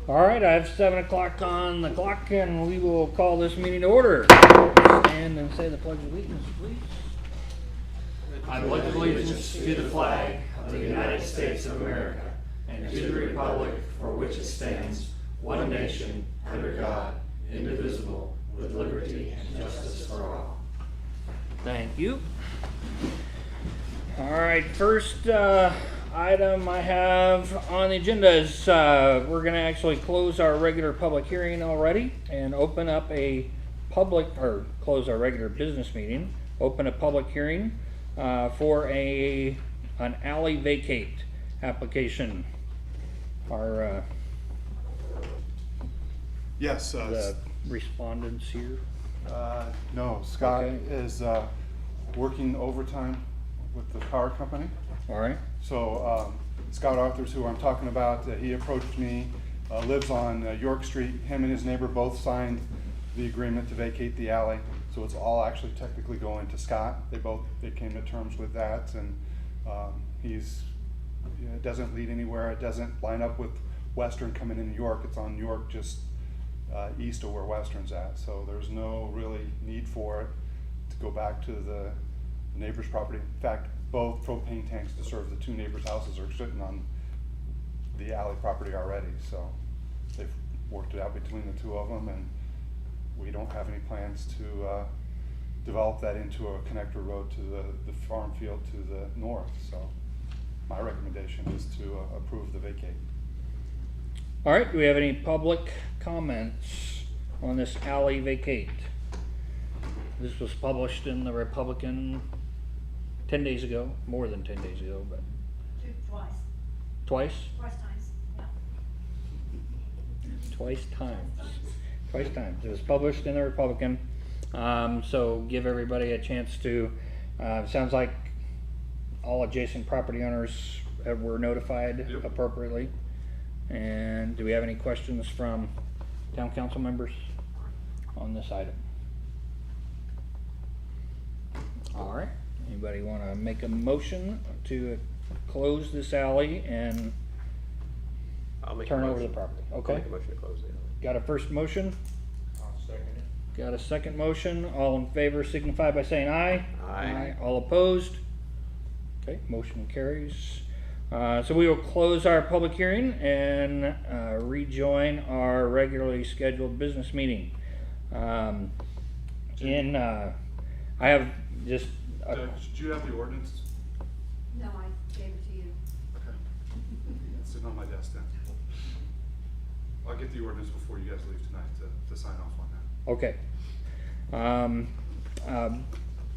All right, I have 7 o'clock on the clock, and we will call this meeting to order. Stand and say the Pledge of Allegiance, please. I pledge allegiance to the flag of the United States of America and to the republic for which it stands, one nation, under God, indivisible, with liberty and justice for all. Thank you. All right, first item I have on the agenda is we're going to actually close our regular public hearing already and open up a close our regular business meeting, open a public hearing for an alley vacate application. Our Yes. the respondents here. No, Scott Okay. is working overtime with the power company. All right. So Scott Arthurs, who I'm talking about, he approached me, lives on York Street. Him and his neighbor both signed the agreement to vacate the alley. So it's all actually technically going to Scott. They came to terms with that, and it doesn't lead anywhere. It doesn't line up with Western coming into York. It's on York just east of where Western's at. So there's no really need for it to go back to the neighbor's property. In fact, both propane tanks to serve the two neighbors' houses are sitting on the alley property already. So they've worked it out between the two of them, and we don't have any plans to develop that into a connector road to the farm field to the north. So my recommendation is to approve the vacate. All right, do we have any public comments on this alley vacate? This was published in the Republican 10 days ago, more than 10 days ago, but Twice. twice? Twice times, yeah. Twice times. It was published in the Republican. So give everybody a chance to, sounds like all adjacent property owners were notified Yep. appropriately. And do we have any questions from town council members on this item? All right, anybody want to make a motion to close this alley and I'll make a turn over motion. the property? I'll Okay, make a motion to close the alley. got a first motion? I'll second it. Got a second motion. All in favor signify by saying aye. Aye. All opposed? Okay, motion carries. So we will close our public hearing and rejoin our regularly scheduled business meeting. I have just, Doug, did you have the ordinance? No, I gave it to you. Okay. It's sitting on my desk then. I'll get the ordinance before you guys leave tonight to sign off on that. okay.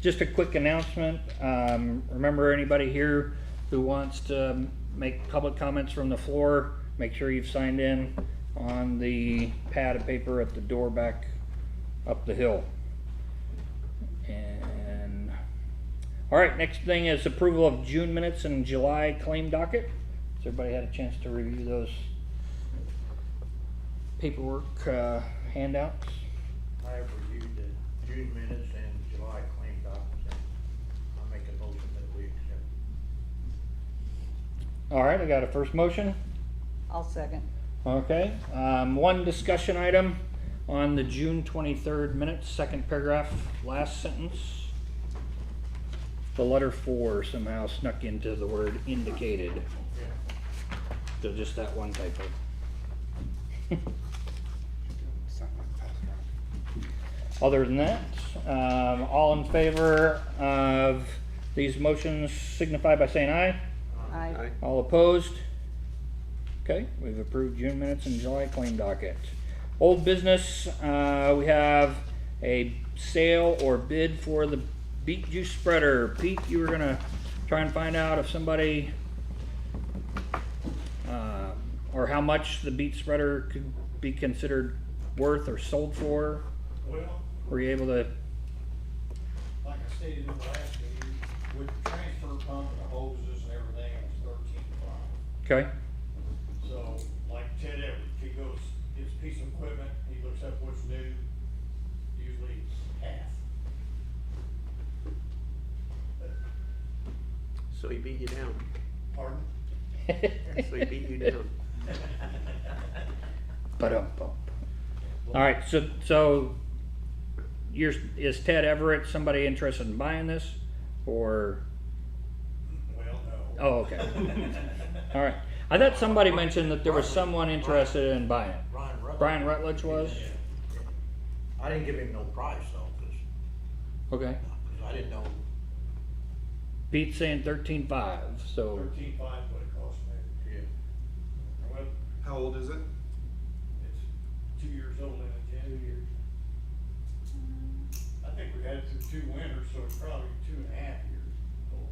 Just a quick announcement. Remember, anybody here who wants to make public comments from the floor, make sure you've signed in on the pad of paper at the door back up the hill. And all right, next thing is approval of June minutes and July claim docket. Has everybody had a chance to review those paperwork handouts? I have reviewed the June minutes and July claim documents. I'll make a motion that we accept. All right, I got a first motion. I'll second. Okay, one discussion item on the June 23rd minutes, second paragraph, last sentence. The letter 4 somehow snuck into the word indicated. Yeah. So just that one typo. Other than that, all in favor of these motions signify by saying aye. Aye. All opposed? Okay, we've approved June minutes and July claim docket. Old business, we have a sale or bid for the beet juice spreader. Pete, you were gonna try and find out if somebody, or how much the beet spreader could be considered worth or sold for. Well, Were you able to, like I stated in the last meeting, with the transfer pump and the hoses and everything, it was $13,500. okay? So, like Ted Everett, he goes, gets a piece of equipment, he looks up what's new, usually half. So he beat you down. Pardon? So he beat you down. Ba-dum-bum. All right, so is Ted Everett somebody interested in buying this, or? Well, no. Oh, okay. All right. I thought somebody mentioned that there was someone interested in buying it. Brian Rutledge. Brian Rutledge was? I didn't give him no price though, Okay. cause I didn't know. Pete's saying 13.5, so 13.5 what it cost me. Yeah. Well, How old is it? it's 2 years old in it, 2 years. I think we had it through 2 winters, so it's probably 2.5 years old.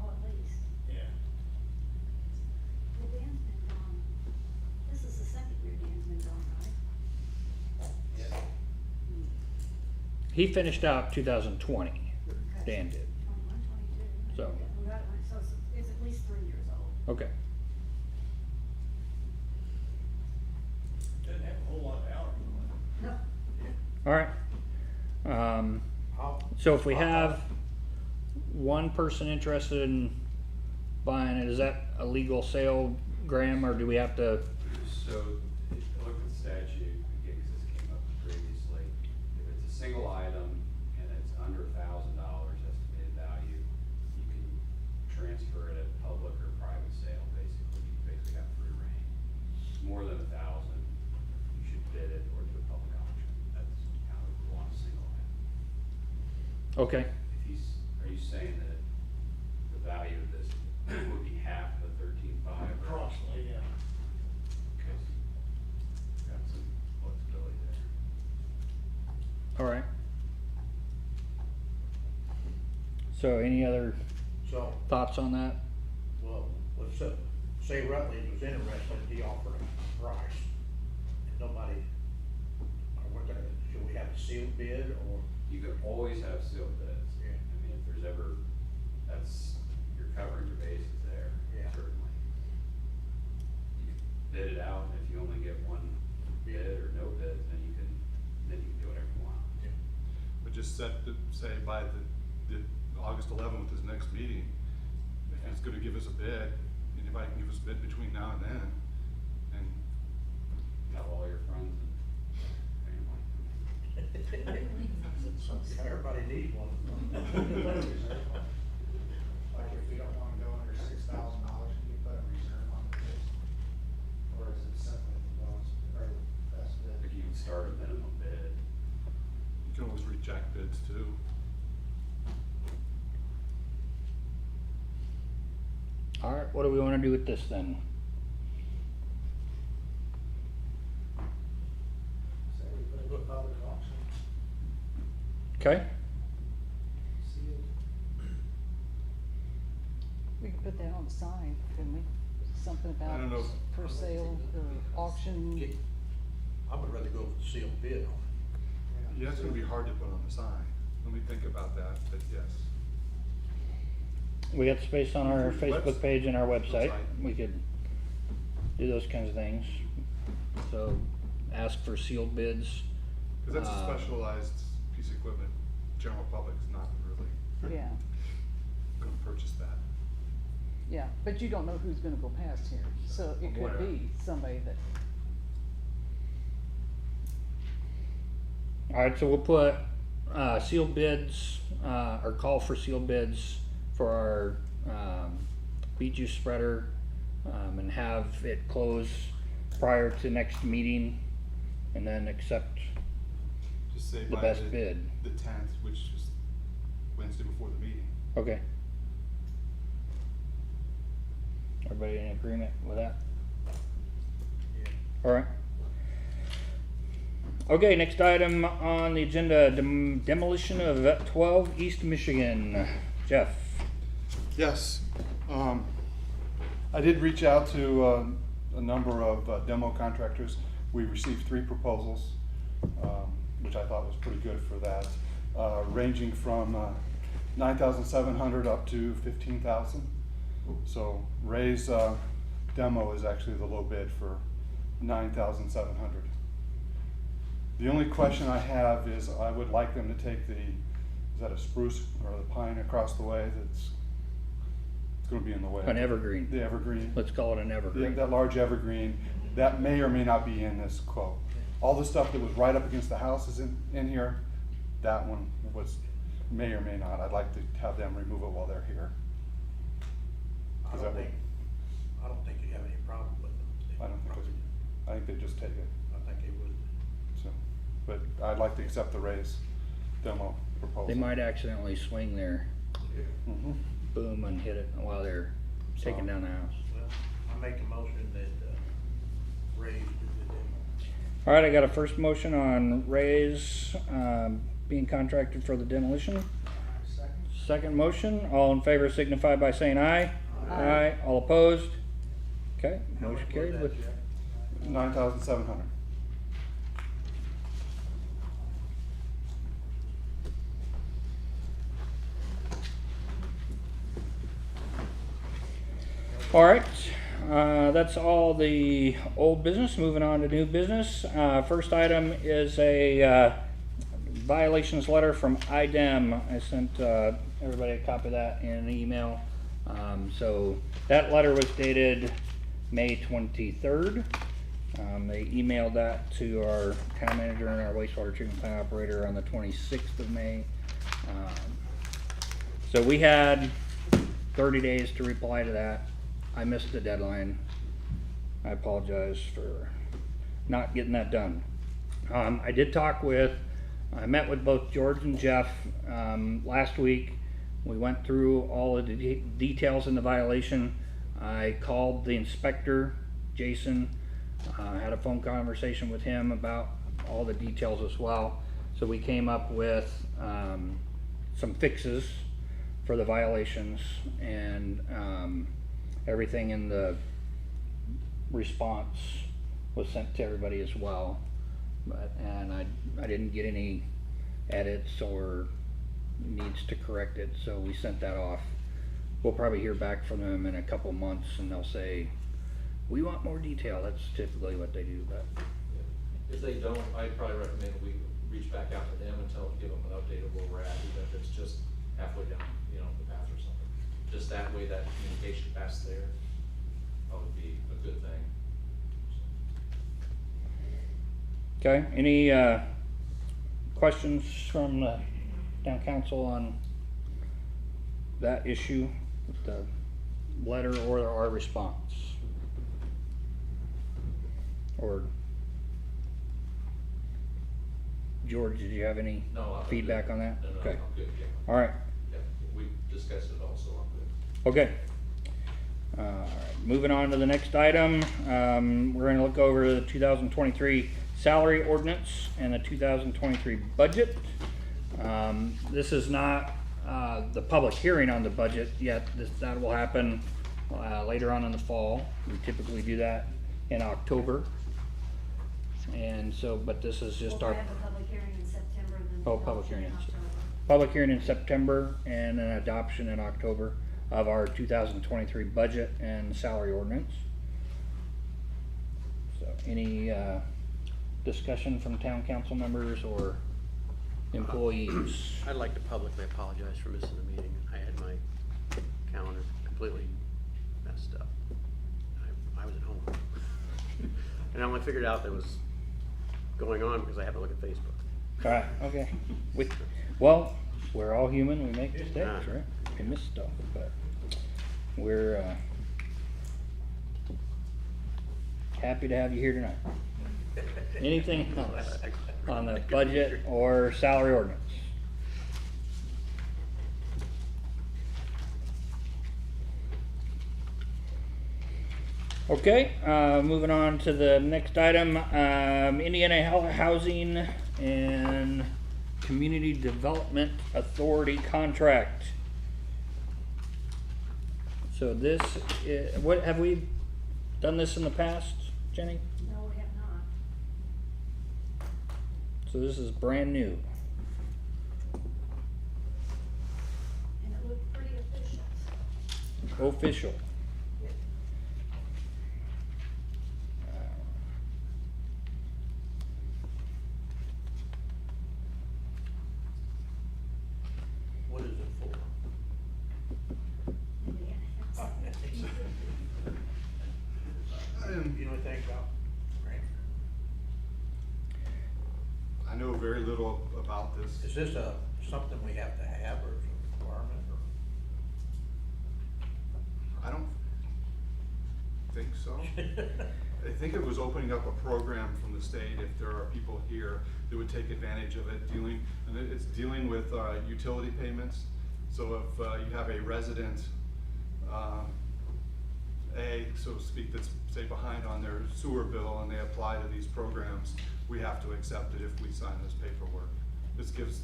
Oh, at least. Yeah. Well, Dan's been gone. This is the second year Dan's been gone, right? Yeah. he finished out 2020. Dan did. 21, 22. So. We got it when, so it's at least 3 years old. Okay. Doesn't have a whole lot of hours on it. No. All right. I'll- So if we I'll- have one person interested in buying it, is that a legal sale, Graham, or do we have to? So, if you look at the statute, again, 'cause this came up previously, if it's a single item and it's under $1,000 estimated value, you can transfer it at public or private sale, basically. You basically have free reign. More than 1,000, you should bid it or do a public auction. That's how we want a single item. Okay. If are you saying that the value of this would be half the 13.5? Approximately, yeah. Okay, so got some flexibility there. All right. So any other So, thoughts on that? well, let's say Rutledge was interested, he offered a price, and nobody, should we have a sealed bid, or? You can always have sealed bids. Yeah. I mean, if there's ever, you're covering your bases there, Yeah. certainly. You can bid it out, and if you only get one bid or no bids, then you can do whatever you want. But just say by the August 11th, his next meeting, if he's gonna give us a bid, anybody can give us a bid between now and then, and Tell all your friends and family. Everybody needs one. Like if we don't wanna go under $6,000, can you put a reserve on the bid? Or is it simply the lowest, or the best Like bid? you can start a minimum bid. you can always reject bids too. All right. What do we want to do with this then? Say we put it in public auction, Okay. sealed. We could put that on the sign, couldn't we? Something I don't know. about for sale or auction. I would rather go with the sealed bid on it. Yeah, it's gonna be hard to put on the sign. Let me think about that, but yes. We got space on our Facebook page and our website. Website. We could do those kinds of things. So ask for sealed bids. Cause that's a specialized piece of equipment. General public's not really Yeah, gonna purchase that. yeah, but you don't know who's gonna go past here, so it could Aware. be somebody that, All right, so we'll put sealed bids or call for sealed bids for our beet juice spreader and have it close prior to next meeting and then accept Just say the by best bid. the 10th, which is Wednesday before the meeting. Okay. Everybody in agreement with that? Yeah. All right. Okay, next item on the agenda, demolition of 12 East Michigan. Jeff. Yes, I did reach out to a number of demo contractors. We received 3 proposals, which I thought was pretty good for that, ranging from $9,700 up to $15,000. So Ray's demo is actually the low bid for $9,700. The only question I have is I would like them to take is that a spruce or the pine across the way that's gonna be in the way. An evergreen. The evergreen. Let's call it an evergreen. That large evergreen, that may or may not be in this quote. All the stuff that was right up against the house is in here. That one may or may not. I'd like to have them remove it while they're here. I Is don't that think, I don't think you have any problem with them. I don't think I think they just take it, I think they would. so. But I'd like to accept the raise demo proposal. They might accidentally swing their Mhm. boom and hit it while they're taking down the house. Well, I make a motion that, raise the demo. All right, I got a first motion on Ray's being contracted for the demolition. Second. Second motion, all in favor signify by saying aye. Aye. All opposed? Okay, How motion much was carried that, with, Jeff? 9,700. all right. That's all the old business. Moving on to new business. First item is a violations letter from IDEM. I sent everybody a copy of that in an email. So that letter was dated May 23rd. They emailed that to our town manager and our wastewater treatment plant operator on the 26th of May. So we had 30 days to reply to that. I missed the deadline. I apologize for not getting that done. I met with both George and Jeff last week. We went through all of the details in the violation. I called the inspector, Jason, had a phone conversation with him about all the details as well. So we came up with some fixes for the violations, and everything in the response was sent to everybody as well. And I didn't get any edits or needs to correct it, so we sent that off. We'll probably hear back from them in a couple months, and they'll say, we want more detail. That's typically what they do, but If they don't, I'd probably recommend we reach back out to them and give them an update of where we're at, even if it's just halfway down, the path or something. Just that way, that communication pass there, would be a good thing. okay. Any questions from the town council on that issue, with the letter or our response? Or George, did you have any No, I'm feedback good. on that? No, Okay. I'm good, yeah. All right. Yeah, we discussed it also, I'm good. Okay. Moving on to the next item, we're gonna look over the 2023 salary ordinance and the 2023 budget. This is not the public hearing on the budget yet. That will happen later on in the fall. We typically do that in October. And so, but this is just We'll our have a public hearing in September, then. Oh, public hearing in October. public hearing in September and an adoption in October of our 2023 budget and salary ordinance. So any discussion from town council members or employees? I'd like to publicly apologize for missing the meeting. I had my calendar completely messed up. I was at home. And I only figured out that it was going on because I had to look at Facebook. All right, okay. Well, we're all human, we make mistakes, Ah. right? We miss stuff, but we're happy to have you here tonight. Anything else on the budget or salary ordinance? Okay, moving on to the next item, Indiana Housing and Community Development Authority contract. So this, what, have we done this in the past, Jenny? No, we have not. So this is brand new. And it looked pretty official. Official. What is it for? Indiana Housing. You know anything about grant? I know very little about this. Is this something we have to have, or is it a requirement, or? I don't think so. I think it was opening up a program from the state, if there are people here that would take advantage of it, it's dealing with utility payments. So if you have a resident, so to speak, that's say behind on their sewer bill and they apply to these programs, we have to accept it if we sign this paperwork. This gives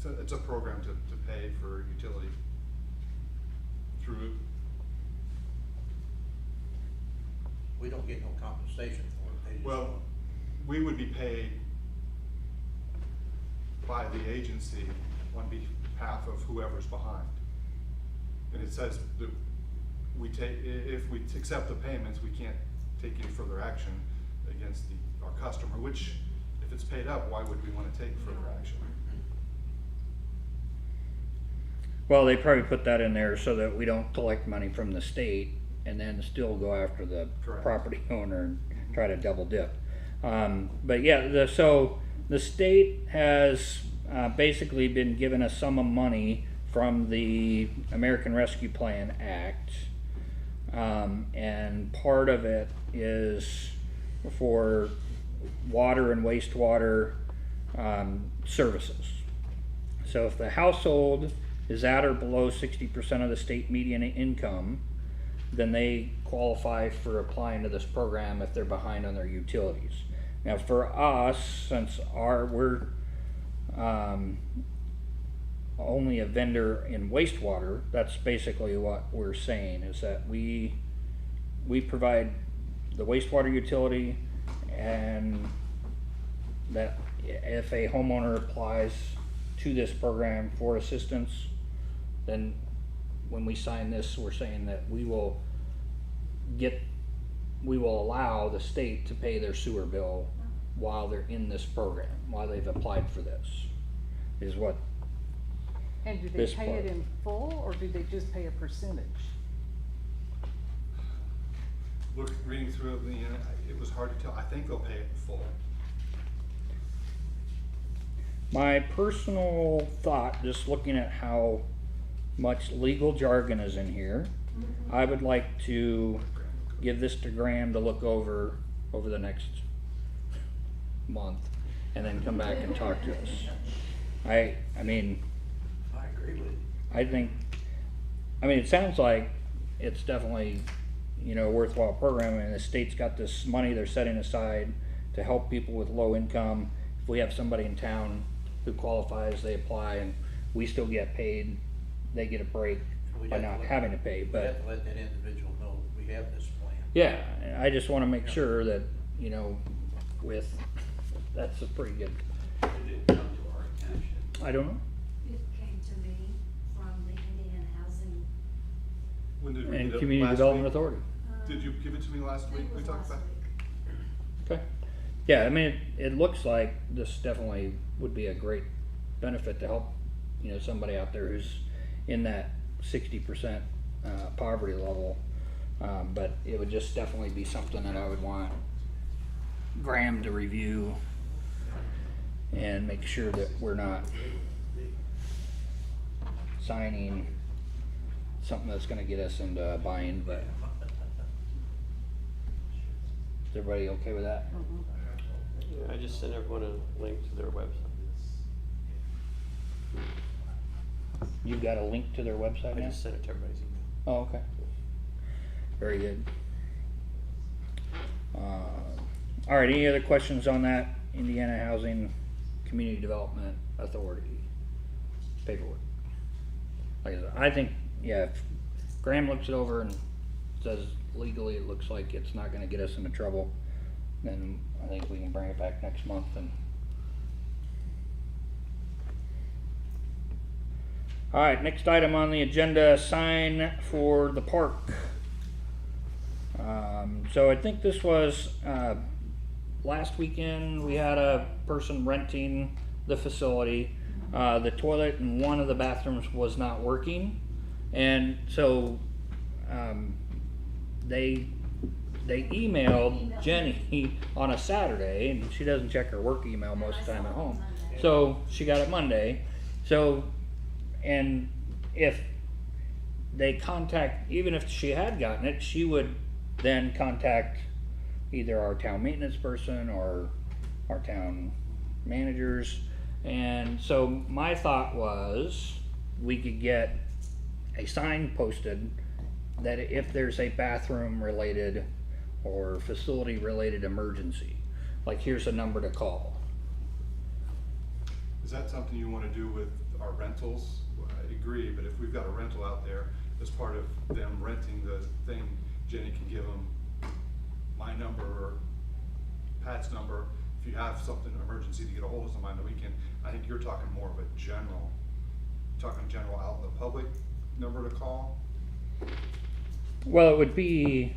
it's a program to pay for utility through. We don't get no compensation for it. They just- Well, we would be paid by the agency on behalf of whoever's behind. And it says that if we accept the payments, we can't take any further action against our customer, which, if it's paid up, why would we wanna take further action? Well, they probably put that in there so that we don't collect money from the state and then still go after the Correct. property owner and try to double dip. But yeah, so the state has basically been given a sum of money from the American Rescue Plan Act. And part of it is for water and wastewater services. So if the household is at or below 60% of the state median income, then they qualify for applying to this program if they're behind on their utilities. Now for us, since we're only a vendor in wastewater, that's basically what we're saying, is that we provide the wastewater utility, and that if a homeowner applies to this program for assistance, then when we sign this, we're saying that we will allow the state to pay their sewer bill while they're in this program, while they've applied for this, is what. And do they This pay part. it in full, or do they just pay a percentage? Reading through it, it was hard to tell. I think they'll pay it in full. My personal thought, just looking at how much legal jargon is in here, I would like to give this to Graham to look over the next month, and then come back and talk to us. I mean, I agree with you. I think, it sounds like it's definitely, a worthwhile program, and the state's got this money they're setting aside to help people with low income. If we have somebody in town who qualifies, they apply, and we still get paid, they get a break We'd by have to not let- having to pay, We but, have to let that individual know we have this plan. yeah, I just wanna make sure that, that's a pretty good, It didn't come to our attention. I don't know. It came to me from the Indiana Housing. When did we And get it? Community Last Development week? Authority. Did you give it to me last I week? think it We was talked last about. week. Okay. Yeah, it looks like this definitely would be a great benefit to help, somebody out there who's in that 60% poverty level. But it would just definitely be something that I would want Graham to review and make sure that we're not signing something that's gonna get us into a bind, but is everybody okay with that? Yeah, I just sent everyone a link to their website. You've got a link to their website I now? just sent it to everybody's email. Oh, okay. Very good. All right, any other questions on that Indiana Housing Community Development Authority paperwork? Like I said, I think, yeah, if Graham looks it over and says legally it looks like it's not gonna get us into trouble, then I think we can bring it back next month and. All right, next item on the agenda, sign for the park. So I think this was, last weekend, we had a person renting the facility. The toilet in one of the bathrooms was not working. And so, they they emailed Jenny on a Saturday, and she doesn't check her work email most of the time at home. So she got it Monday. So, and if they contact, even if she had gotten it, she would then contact either our town maintenance person or our town managers. And so my thought was we could get a sign posted that if there's a bathroom related or facility related emergency, like here's a number to call. Is that something you wanna do with our rentals? I agree, but if we've got a rental out there, as part of them renting the thing, Jenny can give them my number or Pat's number. If you have something, emergency to get a hold of somebody on the weekend, I think you're talking more of a general, out in the public number to call. Well, it would be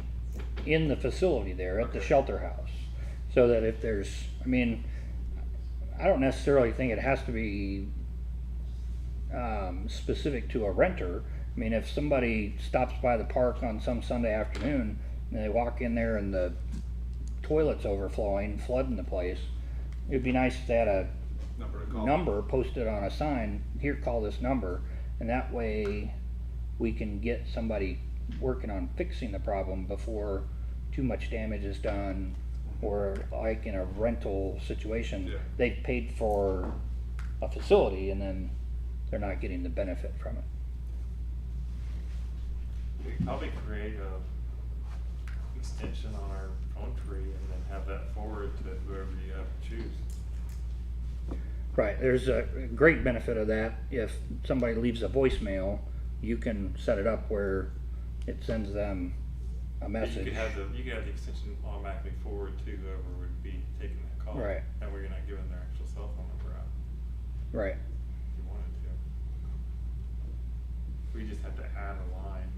in the facility there at the shelter house, so that if there's, I mean, I don't necessarily think it has to be specific to a renter. I mean, if somebody stops by the park on some Sunday afternoon and they walk in there and the toilet's overflowing, flooding the place, it'd be nice if they had a Number to call. number posted on a sign, here, call this number, and that way we can get somebody working on fixing the problem before too much damage is done. Or like in a rental situation, Yeah. they've paid for a facility and then they're not getting the benefit from it. We could probably create a extension on our phone tree and then have that forward to whoever you have to choose. Right, there's a great benefit of that. If somebody leaves a voicemail, you can set it up where it sends them a You message. could have the extension automatically forward to whoever would be taking that call. Right. That way you're not giving their actual cell phone number out Right. if you wanted to. We just have to add a line.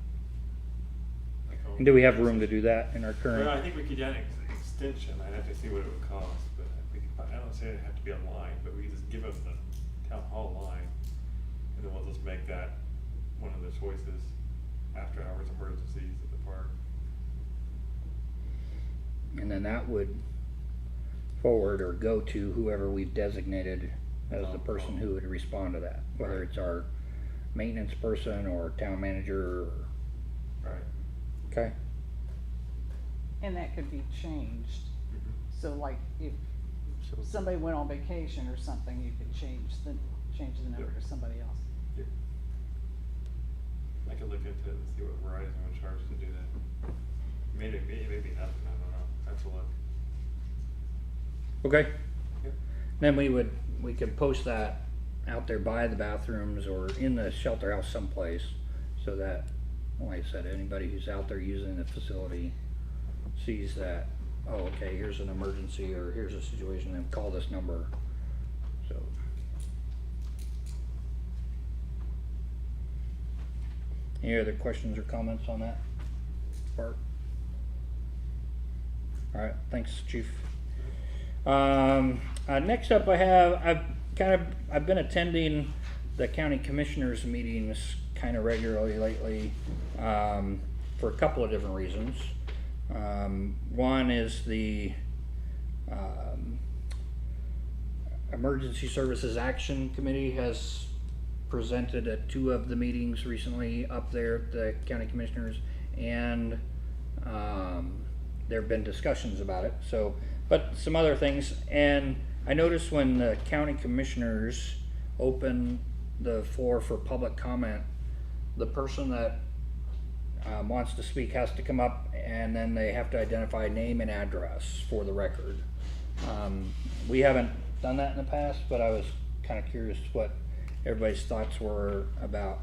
And do we have room to do that in our current? Well, I think we could add an extension. I'd have to see what it would cost, but I don't say it'd have to be a line, but we could just give them the town hall line, and then we'll just make that one of the choices after hours emergencies at the park. And then that would forward or go to whoever we've designated as the person who would respond to that, whether it's our maintenance person or town manager or, Right. okay? And that could be changed. Mhm. So like if somebody went on vacation or something, you could change the number Yep. to somebody else. Yeah. I could look into it and see what Verizon would charge to do that. Maybe nothing, I don't know. That's a look. Okay, Yep. then we could post that out there by the bathrooms or in the shelter house someplace, so that, like I said, anybody who's out there using the facility sees that, oh, okay, here's an emergency or here's a situation, and call this number, so. Any other questions or comments on that part? All right, thanks, Chief. Next up I've been attending the county commissioners meetings kind of regularly lately, for a couple of different reasons. One is the, Emergency Services Action Committee has presented at two of the meetings recently up there at the county commissioners, and there have been discussions about it, so, but some other things. And I noticed when the county commissioners open the floor for public comment, the person that wants to speak has to come up, and then they have to identify name and address for the record. We haven't done that in the past, but I was kind of curious what everybody's thoughts were about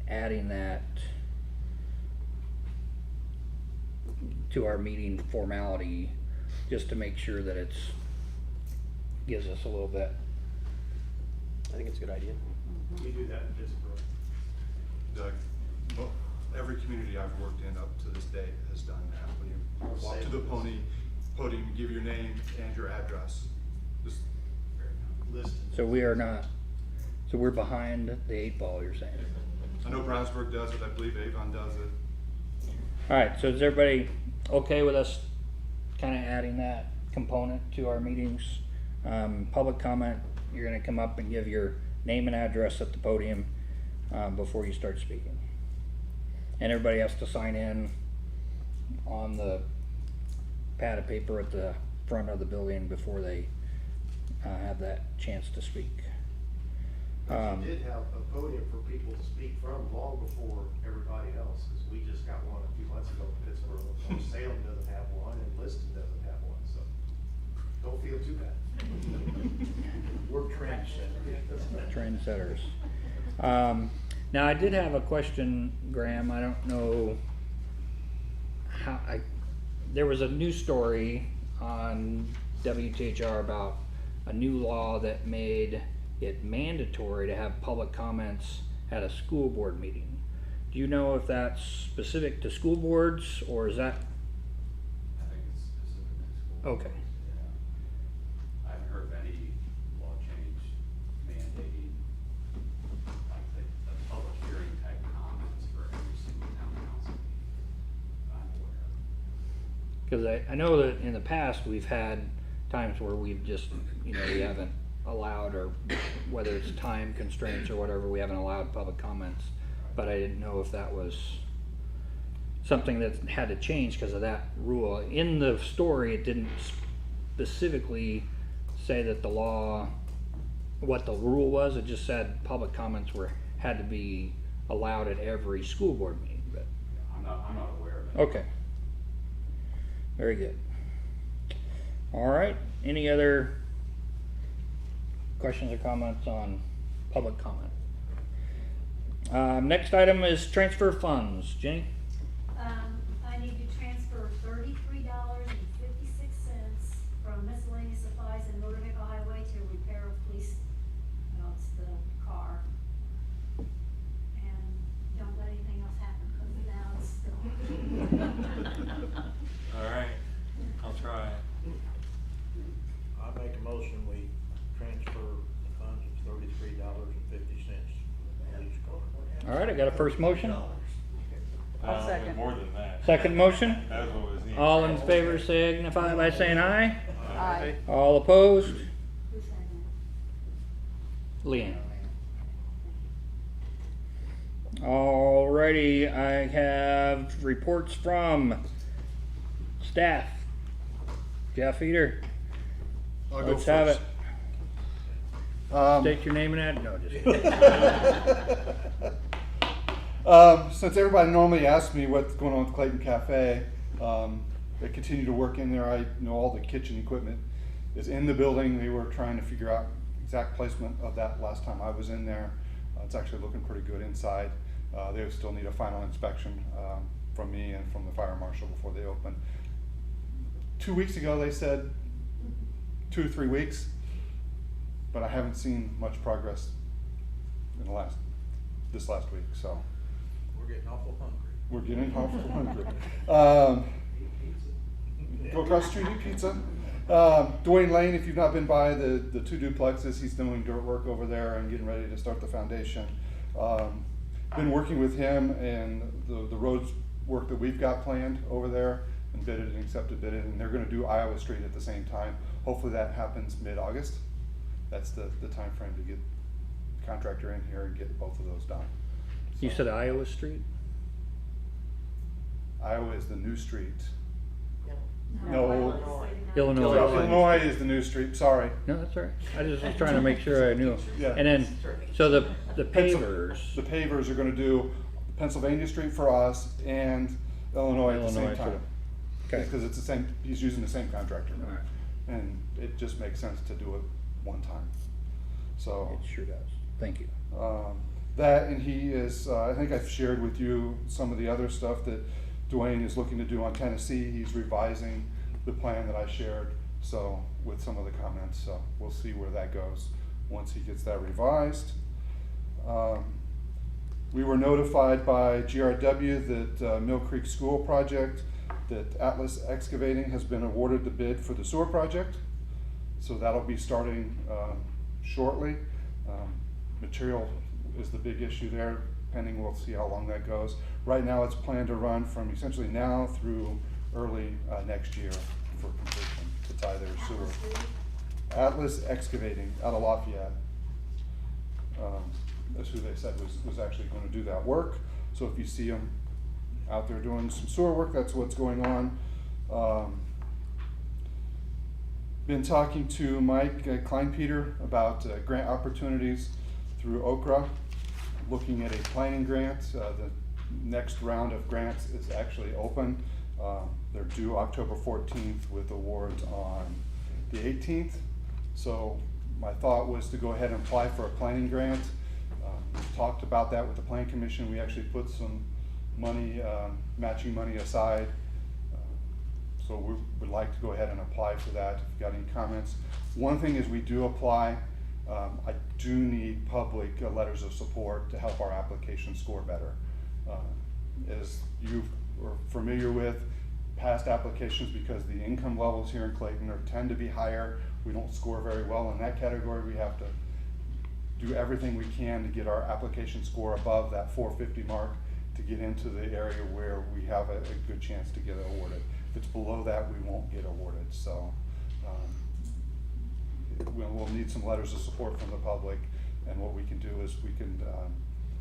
adding that to our meeting formality, just to make sure that it's, gives us a little bit. I think it's a good idea. We do that in Pittsburgh. Doug, well, every community I've worked in up to this day has done that. When you walk to the podium, give your name and your address. Just Listed. So we are not, so we're behind the eight ball, you're saying? I know Brownsburg does it, I believe Avon does it. All right, so does everybody okay with us kind of adding that component to our meetings? Public comment, you're gonna come up and give your name and address at the podium before you start speaking. And everybody has to sign in on the pad of paper at the front of the building before they have that chance to speak. But you did have a podium for people to speak from long before everybody else, because we just got one a few months ago in Pittsburgh. Salem doesn't have one, and Liston doesn't have one, so don't feel too bad. We're trendsetters. Trendsetters. Now, I did have a question, Graham. I don't know how there was a news story on WTHR about a new law that made it mandatory to have public comments at a school board meeting. Do you know if that's specific to school boards, or is that? I think it's specific to school. Okay. Yeah. I haven't heard of any law change mandating like the public hearing type comments for every single town council meeting. I'm aware of. Because I know that in the past we've had times where we've just, we haven't allowed, or whether it's time constraints or whatever, we haven't allowed public comments. But I didn't know if that was something that had to change because of that rule. In the story, it didn't specifically say that the law, what the rule was. It just said public comments had to be allowed at every school board meeting. But I'm not aware of it. okay, very good. All right. Any other questions or comments on public comment? Next item is transfer funds. Jenny? I need to transfer $33.56 from miscellaneous supplies and motor vehicle highway to repair of police, it's the car. And don't let anything else happen, because now it's All right, I'll try. I make a motion, we transfer the funds of $33.50 for the police car. All right, I got a first motion. I'll second. More than that. Second motion. That was what was needed. All in favor signify by saying aye. Aye. All opposed? who said that? Leanne. Alrighty, I have reports from staff. Jeff Eater. I'll go Let's have it. first. State your name and address. No, just kidding. Since everybody normally asks me what's going on with Clayton Cafe, they continue to work in there. I know all the kitchen equipment is in the building. They were trying to figure out exact placement of that last time I was in there. It's actually looking pretty good inside. They still need a final inspection from me and from the fire marshal before they open. 2 weeks ago they said 2 to 3 weeks, but I haven't seen much progress in this last week. So We're getting awful hungry. we're getting awful hungry. Go across the street, eat pizza. Dwayne Lane, if you've not been by the 2 duplexes, he's doing dirt work over there and getting ready to start the foundation. Been working with him and the roads work that we've got planned over there, and bidded and accepted bidded, and they're gonna do Iowa Street at the same time. Hopefully that happens mid-August. That's the time frame to get the contractor in here and get both of those done. You So, said Iowa Street? Iowa is the new street. No. Illinois. Illinois is the new street, sorry. No, that's all right. I just was trying to make sure I knew. Yeah. And then, so the The pavers. pavers are gonna do Pennsylvania Street for us and Illinois at the same Illinois for time. them. Okay. Because it's the same, he's using the same contractor. All right. And it just makes sense to do it one time. So, It sure does. Thank you. that, and he is, I think I've shared with you some of the other stuff that Dwayne is looking to do on Tennessee. He's revising the plan that I shared, so, with some of the comments, so we'll see where that goes once he gets that revised. We were notified by GRW that Mill Creek School project, that Atlas Excavating has been awarded the bid for the sewer project. So that'll be starting shortly. Material is the big issue there, pending, we'll see how long that goes. Right now it's planned to run from essentially now through early next year for completion to tie their sewer. Atlas Excavating out of Lafayette. That's who they said was actually going to do that work. So if you see them out there doing some sewer work, that's what's going on. Been talking to Mike Kleinpeter about grant opportunities through Okra, looking at a planning grant. The next round of grants is actually open. They're due October 14th with awards on the 18th. So my thought was to go ahead and apply for a planning grant. We talked about that with the Plan Commission. We actually put some money, matching money aside. So we would like to go ahead and apply for that. If you've got any comments. One thing is we do apply. I do need public letters of support to help our application score better. As you are familiar with, past applications, because the income levels here in Clayton tend to be higher, we don't score very well in that category. We have to do everything we can to get our application score above that 450 mark to get into the area where we have a good chance to get awarded. If it's below that, we won't get awarded. So we'll need some letters of support from the public, and what we can do is we can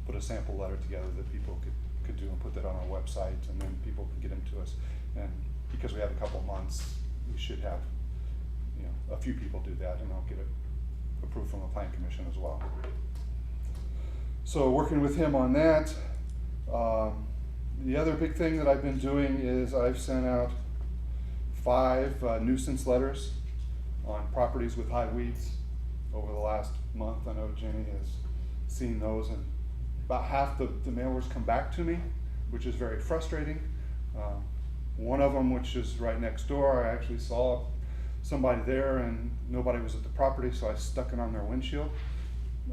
put a sample letter together that people could do and put that on our website, and then people can get them to us. And because we have a couple of months, we should have a few people do that, and I'll get it approved from the Plan Commission as well. So working with him on that. The other big thing that I've been doing is I've sent out 5 nuisance letters on properties with high weeds over the last month. I know Jenny has seen those, and about half the mailers come back to me, which is very frustrating. One of them, which is right next door, I actually saw somebody there and nobody was at the property, so I stuck it on their windshield.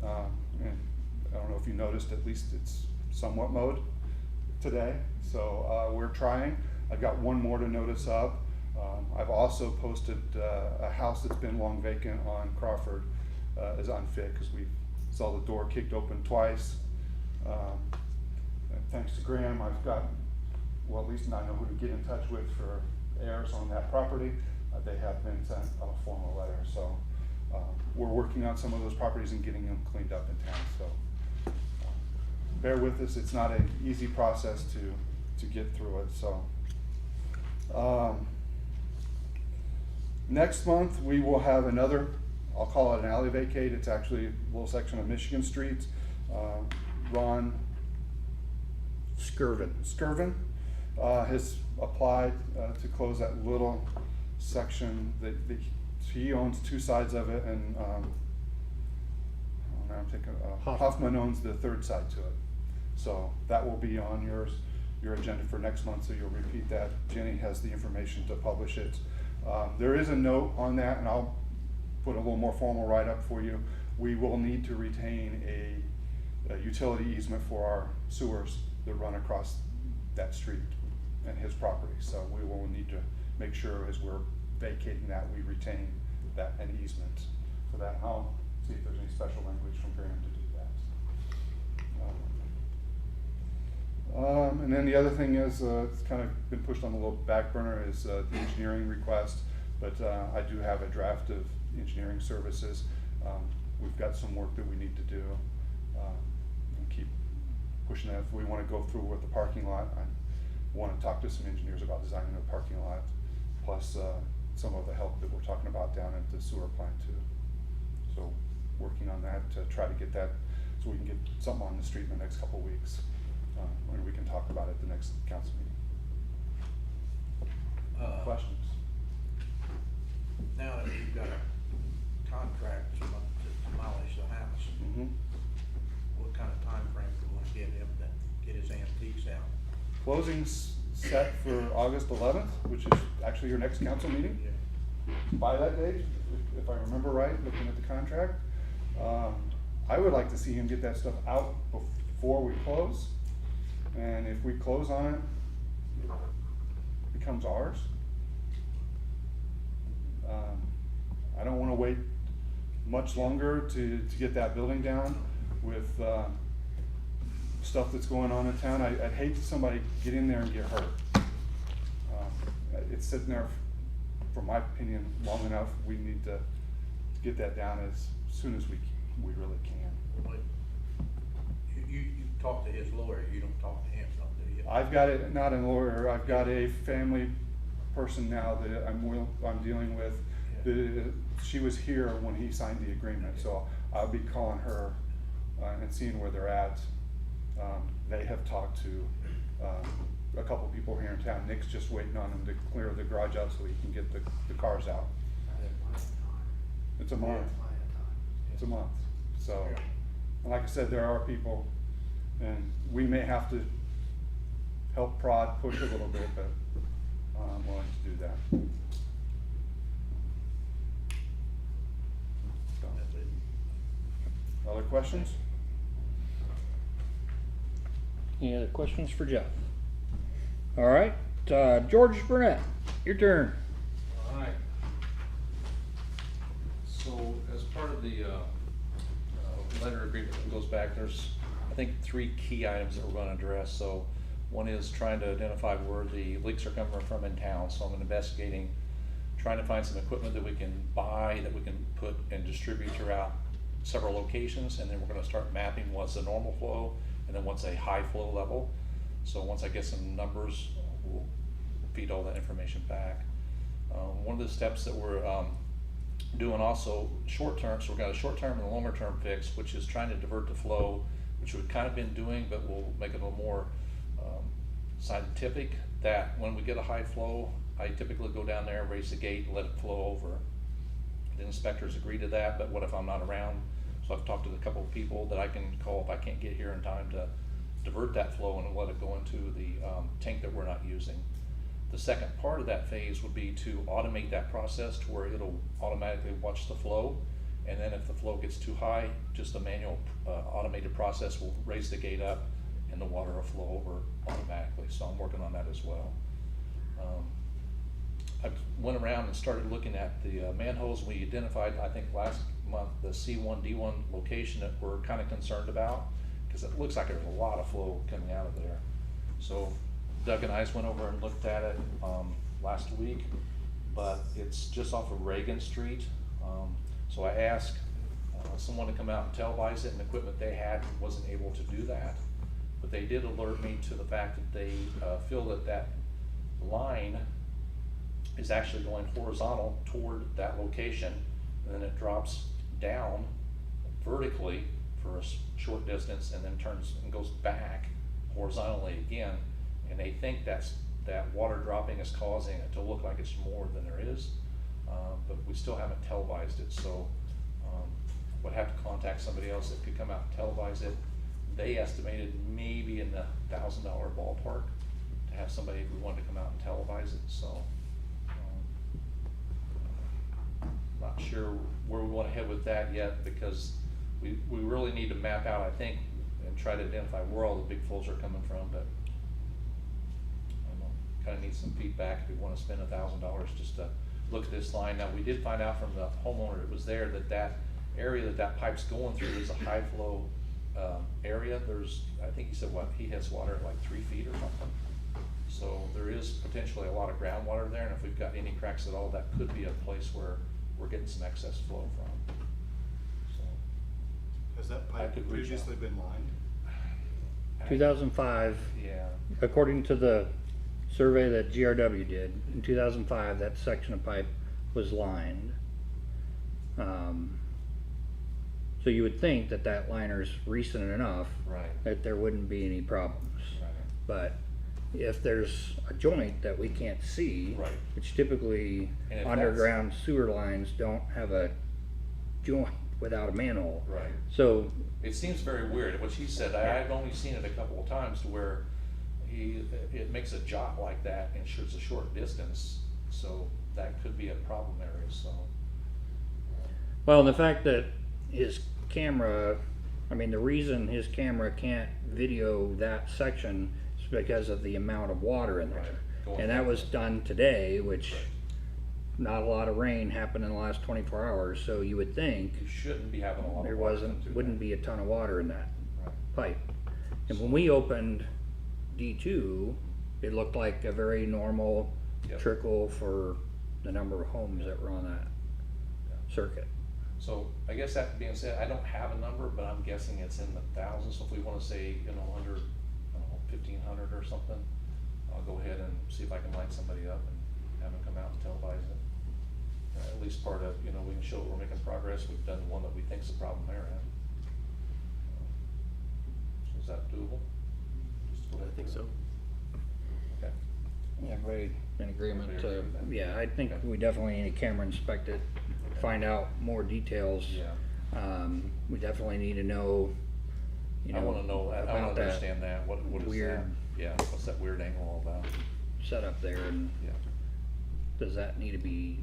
And I don't know if you noticed, at least it's somewhat mowed today. So we're trying. I've got one more to notice of. I've also posted a house that's been long vacant on Crawford is unfit because we saw the door kicked open twice. And thanks to Graham, I've got, well, at least I know who to get in touch with for heirs on that property. They have been sent a formal letter. So we're working on some of those properties and getting them cleaned up in town. So bear with us. It's not an easy process to get through it. So next month we will have another, I'll call it an alley vacate. It's actually a little section of Michigan Street. Ron Skirvin has applied to close that little section that he owns 2 sides of it, and now I'm thinking Hoffman owns the 3rd side to it. So that will be on your agenda for next month, so you'll repeat that. Jenny has the information to publish it. There is a note on that, and I'll put a little more formal write-up for you. We will need to retain a utility easement for our sewers that run across that street and his property. So we will need to make sure as we're vacating that, we retain that, an easement for that. And I'll see if there's any special language from Graham to do that. And then the other thing is, it's kind of been pushed on the little back burner, is the engineering request, but I do have a draft of engineering services. We've got some work that we need to do, and keep pushing that. If we want to go through with the parking lot, I want to talk to some engineers about designing a parking lot, plus some of the help that we're talking about down at the sewer plant too. So working on that to try to get that, so we can get something on the street in the next couple of weeks, when we can talk about it at the next council meeting. Questions? Now that you've got a contract to demolish the house, what kind of time frame do you want to give him to get his antiques out? Closing's set for August 11th, which is actually your next council meeting. Yeah. By that date, if I remember right, looking at the contract, I would like to see him get that stuff out before we close. And if we close on it, it becomes ours. I don't want to wait much longer to get that building down with stuff that's going on in town. I'd hate somebody get in there and get hurt. it's sitting there, from my opinion, long enough. We need to get that down as soon as we really can. But you talk to his lawyer, you don't talk to him, don't do you? I've got it, not a lawyer, I've got a family person now that I'm dealing with. She was here when he signed the agreement, so I'll be calling her and seeing where they're at. They have talked to a couple people here in town. Nick's just waiting on him to clear the garage out so he can get the cars out. It's a month. It's a month. So, and like I said, there are people, and we may have to help prod, push a little bit, but I'm willing to do that. So, other questions? Any other questions for Jeff? All right, George Burnett, your turn. All right. So as part of the letter agreement that goes back, there's, I think, 3 key items that we're going to address. So one is trying to identify where the leaks are coming from in town. So I'm investigating, trying to find some equipment that we can buy, that we can put and distribute throughout several locations. And then we're going to start mapping what's the normal flow and then what's a high flow level. So once I get some numbers, we'll feed all that information back. One of the steps that we're doing also short term, so we've got a short term and a longer term fix, which is trying to divert the flow, which we've kind of been doing, but we'll make it a little more scientific, that when we get a high flow, I typically go down there, raise the gate, and let it flow over. The inspectors agree to that, but what if I'm not around? So I've talked to a couple of people that I can call if I can't get here in time to divert that flow and let it go into the tank that we're not using. The second part of that phase would be to automate that process to where it'll automatically watch the flow, and then if the flow gets too high, just a manual automated process will raise the gate up and the water will flow over automatically. So I'm working on that as well. I went around and started looking at the manholes. We identified, I think last month, the C1, D1 location that we're kind of concerned about, because it looks like there's a lot of flow coming out of there. So Doug and I went over and looked at it last week, but it's just off of Reagan Street. So I asked someone to come out and televise it, and the equipment they had wasn't able to do that. But they did alert me to the fact that they feel that that line is actually going horizontal toward that location, and then it drops down vertically for a short distance and then turns and goes back horizontally again. And they think that water dropping is causing it to look like it's more than there is, but we still haven't televised it. So would have to contact somebody else that could come out and televise it. They estimated maybe in the $1,000 ballpark to have somebody who wanted to come out and televise it. So not sure where we want to head with that yet, because we really need to map out, I think, and try to identify where all the big flows are coming from. But I don't know, kind of need some feedback if we want to spend $1,000 just to look at this line. Now, we did find out from the homeowner that was there that area that pipe's going through is a high flow area. There's, I think he said, he has water at like 3 feet or something. So there is potentially a lot of groundwater there, and if we've got any cracks at all, that could be a place where we're getting some excess flow from. So Has that pipe could reach previously out. been lined? 2005, Yeah. according to the survey that GRW did, in 2005, that section of pipe was lined. So you would think that that liner's recent enough Right. that there wouldn't be any problems. Right. But if there's a joint that we can't see, Right. which typically And if underground sewer lines don't have a joint without a manhole. Right. So It seems very weird. What she said, I've only seen it a couple of times to where it makes a jot like that and it's a short distance. So that could be a problem area. So. well, the fact that his camera, I mean, the reason his camera can't video that section is because of the amount of water in there. Right. Going And that down. was done today, which Right. not a lot of rain happened in the last 24 hours, so you would think You shouldn't be having a lot of there water come through wouldn't that. be a ton of water in that Right. pipe. And when we opened D2, it looked like a very normal Yep. trickle for the number of homes that were on that circuit. So I guess that being said, I don't have a number, but I'm guessing it's in the thousands. So if we wanna say, under, I don't know, 1,500 or something, I'll go ahead and see if I can line somebody up and have them come out and televise it. At least part of, we can show we're making progress. We've done one that we think's a problem there. Is that doable? Just go ahead I think and do so. it. Okay. Everybody in agreement? Everybody agree with that? Yeah, I think Okay. we definitely need to camera inspect it, find out more details. Yeah. We definitely need to know, I wanna know, I wanna about that understand that, what is that? weird Yeah, what's that weird angle all about? setup there, and Yeah. does that need to be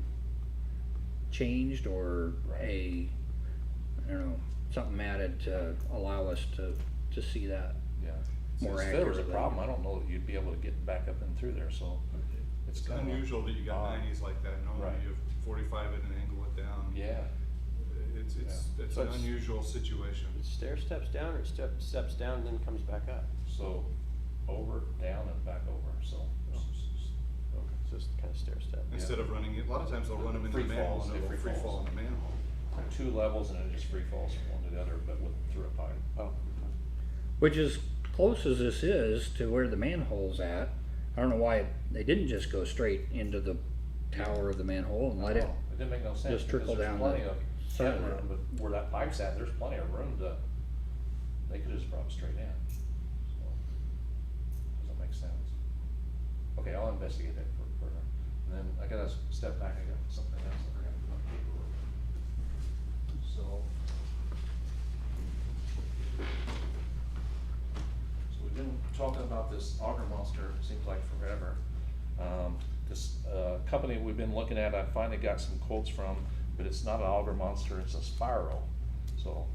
changed or Right. I don't know, something added to allow us to see that? Yeah. More If there was a accurately. problem, I don't know that you'd be able to get back up and through there, so it's It's kinda unusual that you got odd. 90s like that, normally Right. you have 45 at an angle it down. Yeah, It's So an it's- unusual situation. It stair steps down or steps down and then comes back up? so over, down, and back over, so. Okay, so it's kind of stair step. Instead of running, a lot of times they'll run them in the Free manhole falls, and they it'll free free fall falls. in the manhole. Two levels and it just free falls from one to the other, but through a pipe. Oh, Which is close as this is to where the manhole's at, I don't know why they didn't just go straight into the tower of the manhole and let it. It didn't make no sense. just trickle because there's down plenty the of side of headroom, it. but where that pipe's at, there's plenty of room they could just brought it straight in. So, doesn't make sense. Okay, I'll investigate that further. And then I gotta step back, I got something else I forgot about paperwork. So we've been talking about this auger monster, it seems like forever. This company we've been looking at, I finally got some quotes from, but it's not an auger monster, it's a spiral. So,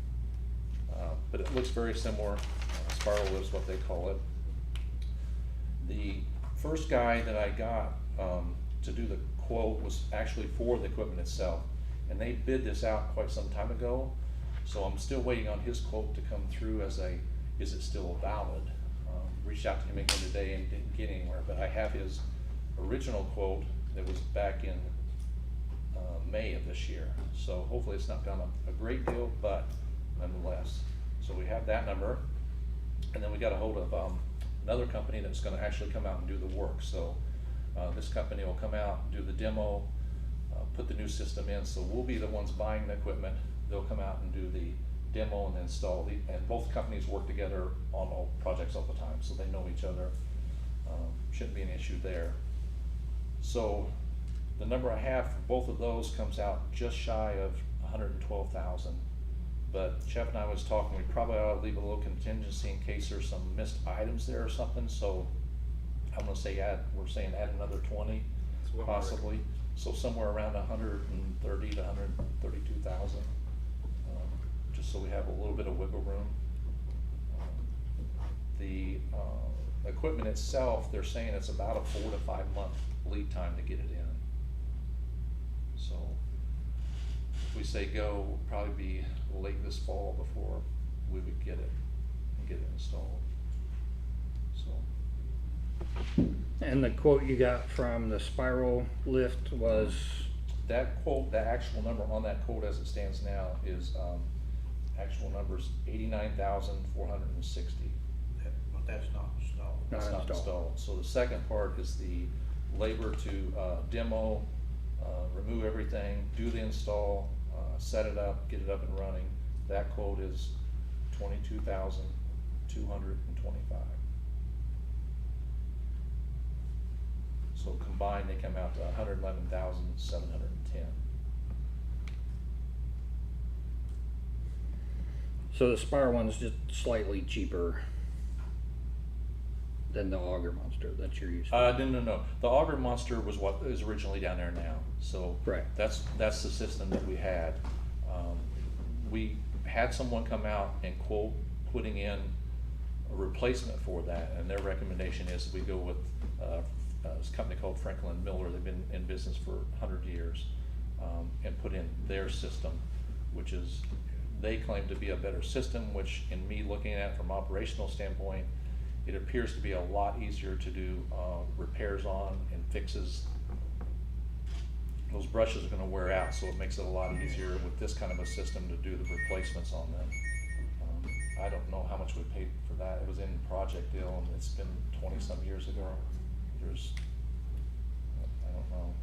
but it looks very similar. Spiral is what they call it. The first guy that I got to do the quote was actually for the equipment itself, and they bid this out quite some time ago. So I'm still waiting on his quote to come through as is it still valid? Reached out to him again today and didn't get anywhere, but I have his original quote that was back in May of this year. So hopefully it's not gone up a great deal, but nonetheless. So we have that number, and then we got a hold of another company that's gonna actually come out and do the work. So this company will come out, do the demo, put the new system in, so we'll be the ones buying the equipment. They'll come out and do the demo and install and both companies work together on all projects all the time, so they know each other. Shouldn't be an issue there. So the number I have for both of those comes out just shy of 112,000. But Jeff and I was talking, we probably ought to leave a little contingency in case there's some missed items there or something, so I'm gonna say we're saying add another 20 That's what I'm possibly. So somewhere around 130 to 132,000, just so we have a little bit of wiggle room. The equipment itself, they're saying it's about a 4 to 5 month lead time to get it in. So if we say go, we'll probably be late this fall before we would get it installed. So And the quote you got from the spiral lift was, that quote, the actual number on that quote as it stands now is, actual number's 89,460. But that's not installed. That's Not not installed. installed. So the second part is the labor to demo, remove everything, do the install, set it up, get it up and running. That quote is 22,225. So combined, they come out to 111,710. so the spiral one's just slightly cheaper than the auger monster that you're used to. No. The auger monster was what is originally down there now. So Right. that's the system that we had. We had someone come out and quote putting in a replacement for that, and their recommendation is we go with this company called Franklin Miller. They've been in business for 100 years, and put in their system, which is they claim to be a better system. Which, in me looking at it from an operational standpoint, It appears to be a lot easier to do repairs on and fixes. Those brushes are gonna wear out, so it makes it a lot easier with this kind of a system to do the replacements on them. I don't know how much we paid for that. It was in project deal, and it's been 20-some years ago. I don't know.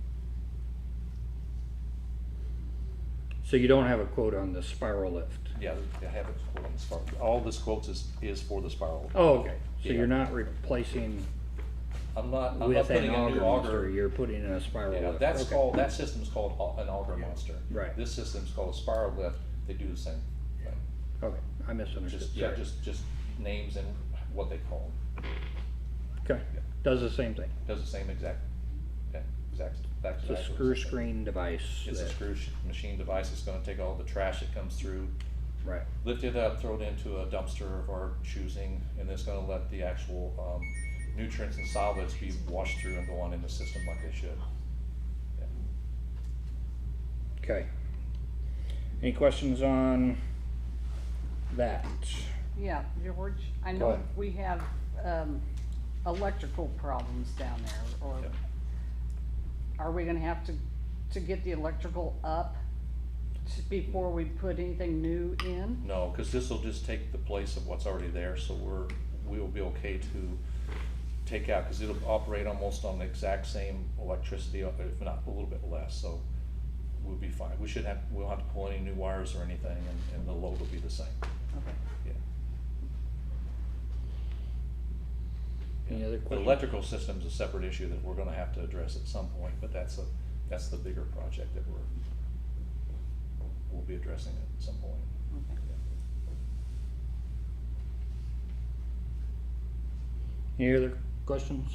So you don't have a quote on the spiral lift? Yeah, I have it quote on the spiral. All this quotes is for the spiral. Oh, okay, so Yeah. you're not replacing I'm not with putting an a new auger monster, auger. you're putting in a spiral Yeah, lift? that's Okay. called, that system's called an auger monster. Right. This system's called a spiral lift. They do the same thing. Okay, I misunderstood, Just, yeah, sorry. just names and what they call them. Okay, Yeah. does the same thing. Does the same exact. It's a exactly screw the same thing. screen device. It's a that- machine device. It's gonna take all the trash that comes through, Right, lift it up, throw it into a dumpster of our choosing, and it's gonna let the actual, nutrients and solids be washed through and go on in the system like they should. Yeah. okay. Any questions on that? Yeah, George, I Go know ahead. we have, electrical problems down there, or Yep. are we gonna have to get the electrical up before we put anything new in? No, cause this'll just take the place of what's already there, so we'll be okay to take out, cause it'll operate almost on the exact same electricity, if not a little bit less, so we'll be fine. We won't have to pull any new wires or anything, and the load will be the same, Okay. yeah. Any Yeah. other The questions? electrical system's a separate issue that we're gonna have to address at some point, but that's the bigger project that we'll be addressing at some point. Okay. Any other questions?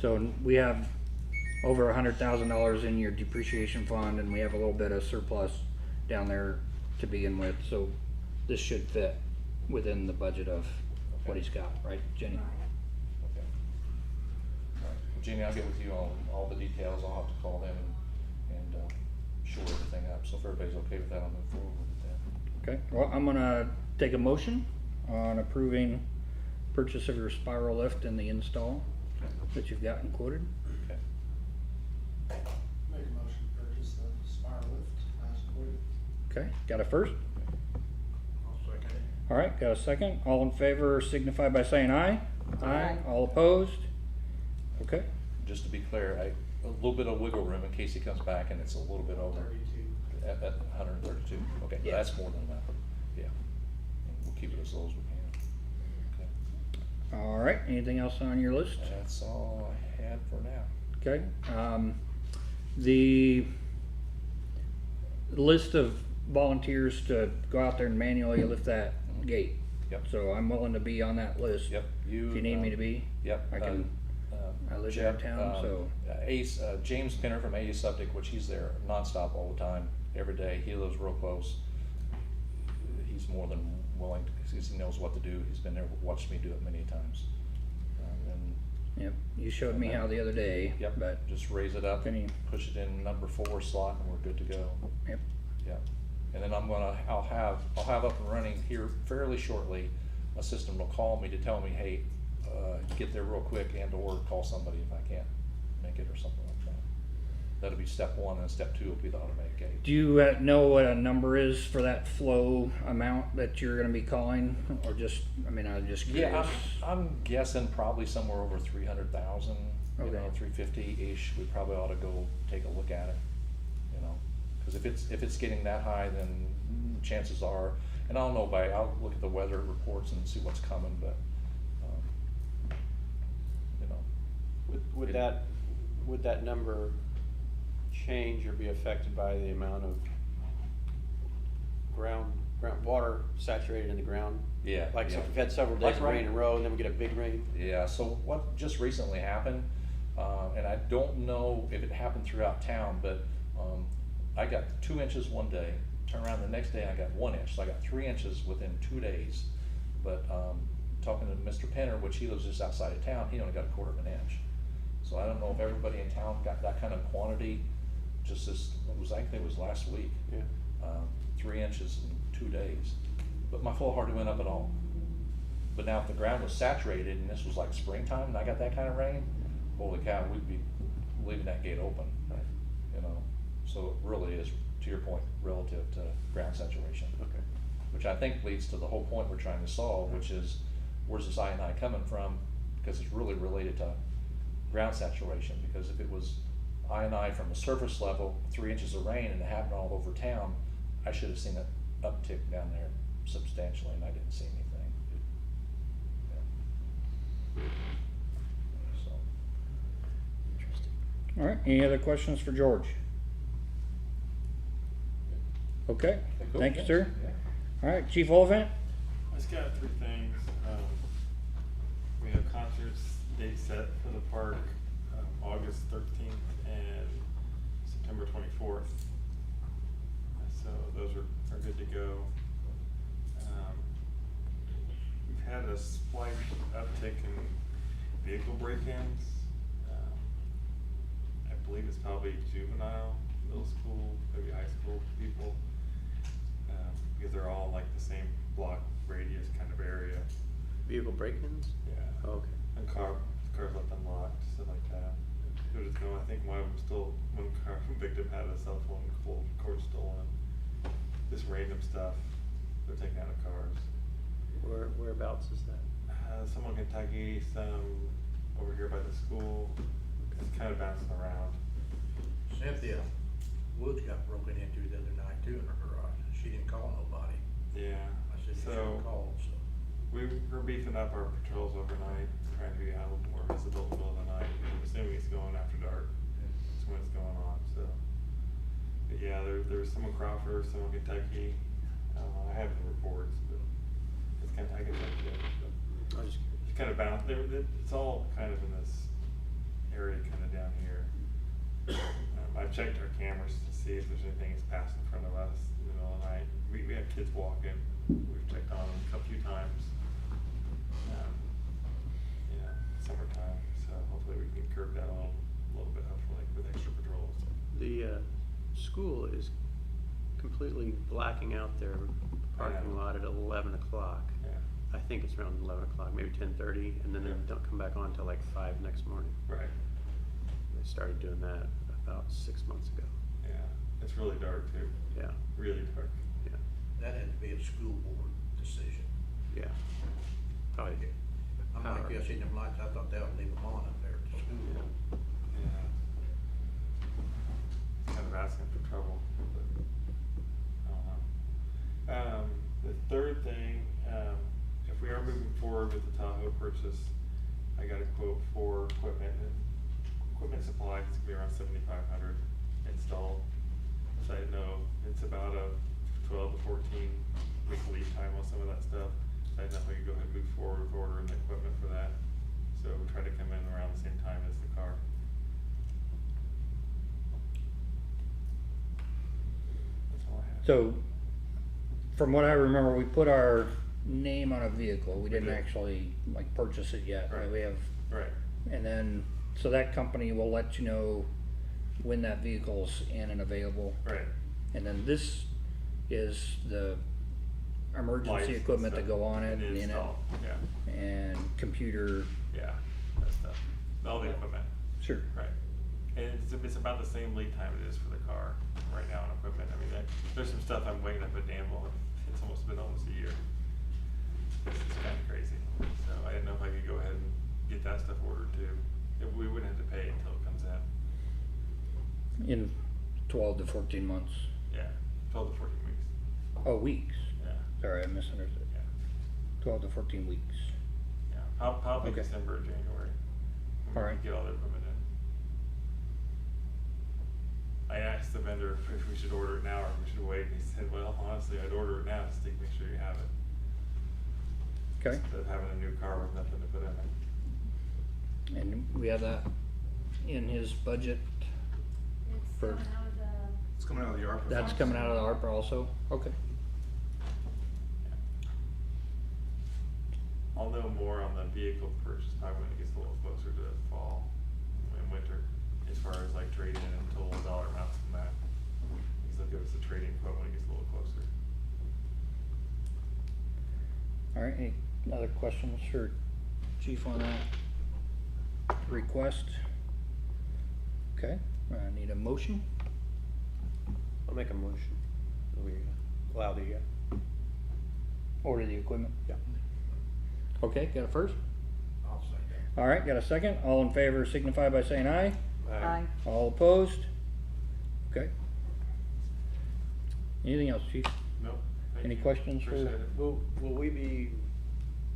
So we have over $100,000 in your depreciation fund, and we have a little bit of surplus down there to begin with, so this should fit within the budget of what he's got, right, Jenny? Okay. All right. Well, Jeannie, I'll get with you on all the details. I'll have to call them and shore everything up. So if everybody's okay with that, I'll move forward with that. Okay, well, I'm gonna take a motion on approving purchase of your spiral lift and the install that you've got included. Okay. Make a motion to purchase the spiral lift as quoted. Okay, got a first? I'll second it. All right, got a second? All in favor signify by saying aye. Aye. All opposed? Okay, Just to be clear, a little bit of wiggle room in case he comes back and it's a little bit over 32. at 132. Okay, Yeah. that's more than enough. Yeah. We'll keep it as low as we can. Okay. all right, anything else on your list? That's all I had for now. Okay, the list of volunteers to go out there and manually lift that gate. Yep. So I'm willing to be on that list. Yep. If you need me to be. Yep. I can, I live here in Jeff, town, so. Ace, James Pinner from Ace Septic, which he's there nonstop all the time, every day. He lives real close. He's more than willing, because he knows what to do. He's been there, watched me do it many times. And Yep, you showed me how the other day, Yep, but, just raise it up, Any- push it in number 4 slot, and we're good to go. yep, Yeah, and then I'll have up and running here fairly shortly, a system will call me to tell me, hey, get there real quick, and or call somebody if I can't make it or something like that. That'll be step 1, and step 2 will be the automatic gate. do you know what a number is for that flow amount that you're gonna be calling, or just, I mean, I'm just curious. Yeah, I'm guessing probably somewhere over 300,000, you know, Okay. 350-ish, we probably ought to go take a look at it, you know? Cause if it's getting that high, then chances are, and I'll I'll look at the weather reports and see what's coming, but, you know. Would that number change or be affected by the amount of ground water saturated in the ground? Yeah. Like, so yeah. if we've had several days Like of right- rain in a row, and then we get a big rain? Yeah, so what just recently happened, and I don't know if it happened throughout town, but I got 2 inches one day, turn around the next day I got 1 inch, so I got 3 inches within 2 days. But talking to Mr. Penner, which he lives just outside of town, he only got 1/4 of an inch. So I don't know if everybody in town got that kind of quantity, just this, I think it was last week. Yeah. 3 inches in 2 days. but my flow hardly went up at all. But now if the ground was saturated and this was like springtime and I got that kind of rain, holy cow, we'd be leaving that gate open, you know? So it really is, to your point, relative to ground saturation. Okay. Which I think leads to the whole point we're trying to solve, which is where's this INI coming from? Because it's really related to ground saturation, because if it was INI from a surface level, 3 inches of rain and it happened all over town, I should have seen an uptick down there substantially, and I didn't see anything. Yeah. So. Interesting. All right, any other questions for George? Okay, Cool. thank you, sir. Yeah. All right, Chief Oliphant? I just got 3 things. We have concerts date set for the park, August 13th and September 24th. So those are good to go. We've had a slight uptick in vehicle break-ins. I believe it's probably juvenile, middle school, maybe high school people, because they're all in like the same block radius kind of area. Vehicle break-ins? Yeah. Oh, okay. And cars left unlocked, stuff like that. They're just going, I think one car victim had a cell phone cord stolen. Just random stuff they're taking out of cars. Whereabouts is that? Some in Kentucky, some over here by the school. It's kind of bouncing around. Cynthia Woods got broken into the other night too in her garage. She didn't call nobody. Yeah. I said, you should So have called, so. we're beefing up our patrols overnight, trying to be out a little more visible in the middle of the night. I'm assuming it's going after dark. That's when it's going on. So, but yeah, there's some in Crawford, some in Kentucky. I have the reports, but it's kind of, I can check it. I was just curious. It's kind of bounced. It's all kind of in this area, kind of down here. I've checked our cameras to see if there's anything that's passed in front of us in the middle of the night. We have kids walking. We've checked on them a few times. Summertime, so hopefully we can curb that a little bit, hopefully, with extra patrols. The school is completely blacking out their parking lot at 11 o'clock. Yeah. I think it's around 11 o'clock, maybe 10:30, and then they don't come back on until like 5 next morning. Right. They started doing that about 6 months ago. Yeah. It's really dark too. Yeah. Really dark. Yeah. That had to be a school board decision. Yeah. Probably. I'm like, you seen them lights, I thought they would leave them on up there at the school. Yeah. Kind of asking for trouble, but I don't know. The third thing, if we are moving forward with the Tahoe purchase, I got a quote for equipment supplies. It's gonna be around $7,500 installed. So I know it's about a 12 to 14 week lead time on some of that stuff. So I know we can go ahead and move forward with ordering the equipment for that. So we try to come in around the same time as the car. That's all I have. So, from what I remember, we put our name on a vehicle. We didn't did. actually like purchase it yet. Right. We have, Right. and then, so that company will let you know when that vehicle's in and available. Right. And then this is the Lights emergency and equipment that stuff. go on it, And and in it, install. Yeah. and computer. Yeah. That stuff. All the equipment. Sure. Right. And it's about the same lead time it is for the car right now on equipment. I mean, there's some stuff I'm waiting up at Danville, and it's almost been almost a year. It's kind of crazy. So I didn't know if I could go ahead and get that stuff ordered too. We wouldn't have to pay until it comes in. In 12 to 14 months. Yeah, 12 to 14 weeks. Oh, weeks. Yeah. Sorry, I misunderstood. Yeah. 12 to 14 weeks. Yeah. Probably Okay. December or January. when All we right. Get all the equipment in. I asked the vendor if we should order it now or if we should wait, and he said, well, honestly, I'd order it now just to make sure you have it. Okay. Instead of having a new car with nothing to put in it. And we have that in his budget. It's For- coming out of the, It's coming out of the ARPA. That's coming out of the ARPA also? Okay. I'll know more on the vehicle purchase probably when it gets a little closer to fall and winter, as far as like trading and total dollar amounts from that. Because they'll give us a trading quote when it gets a little closer. All right, any other questions for Chief on that request? Okay, I need a motion. I'll make a motion. We allow the, Order the equipment. yeah. Okay, got a first? I'll say that. All right, got a second. All in favor signify by saying aye. Aye. All opposed? Okay. Anything else, Chief? No. thank Any you. questions for- Appreciate it. Will we be,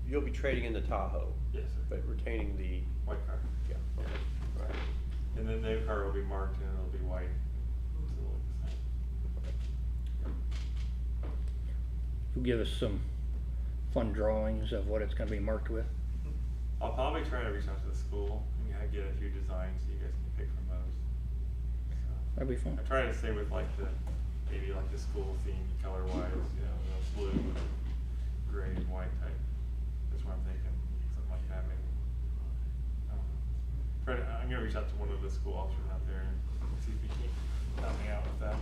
you'll be trading in the Tahoe, Yes, sir. but retaining the, White car. yeah, okay, all right. And then the car will be marked and it'll be white. So it'll look the same. You'll give us some fun drawings of what it's gonna be marked with. I'll probably try to reach out to the school and get a few designs so you guys can pick from those. So, That'd be fun. I try to stay with like the, maybe like the school theme color wise, you know, blue, gray, and white type. That's what I'm thinking, something like that maybe. I don't know. I'm gonna reach out to one of the school officers out there and see if he can help me out with that.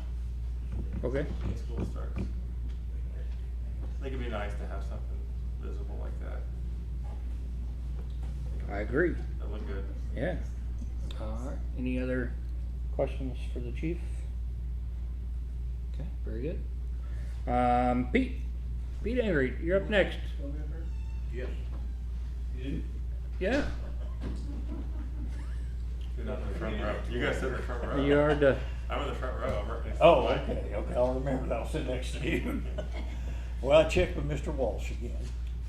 Okay. When school starts. I think it'd be nice to have something visible like that. I agree. That look good. Yeah. All right. Any other questions for the chief? Okay, very good. Pete Avery, you're up next. Yes. Yeah. Sit down in the front row. You guys sit in the front row. You are the, I'm in the front row. I'm right next to Oh, Mike. okay, I'll remember that, I'll sit next to you. Well, I checked with Mr. Walsh again,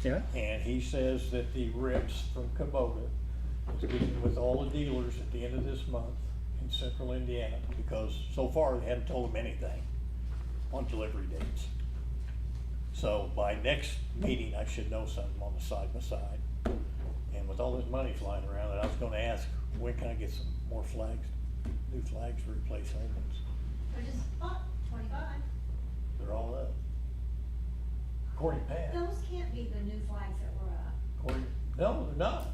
yeah? and he says that the reps from Kubota is getting with all the dealers at the end of this month in central Indiana, because so far they haven't told him anything on delivery dates. So by next meeting, I should know something on the side by side. And with all this money flying around, I was gonna ask, when can I get some more flags, new flags to replace old ones? I just bought 25. They're all up. According to Pat. Those can't be the new flags that were up. According, no, they're not.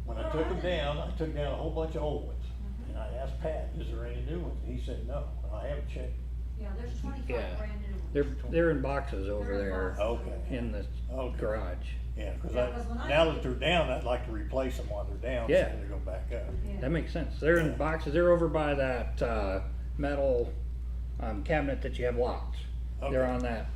When I took them down, I took down a whole bunch of old ones. And I asked Pat, is there any new ones? And he said, no. I haven't checked. Yeah, there's 25 Yeah. brand new ones. They're in boxes over They're in there boxes. Okay. in the Okay. garage. Yeah, cause Yeah, 'cause when I now took that they're down, I'd like to replace them while they're down, so Yeah. they go back up. Yeah. That makes sense. They're in boxes. They're over by that, metal, cabinet that you have locked. They're Okay. on that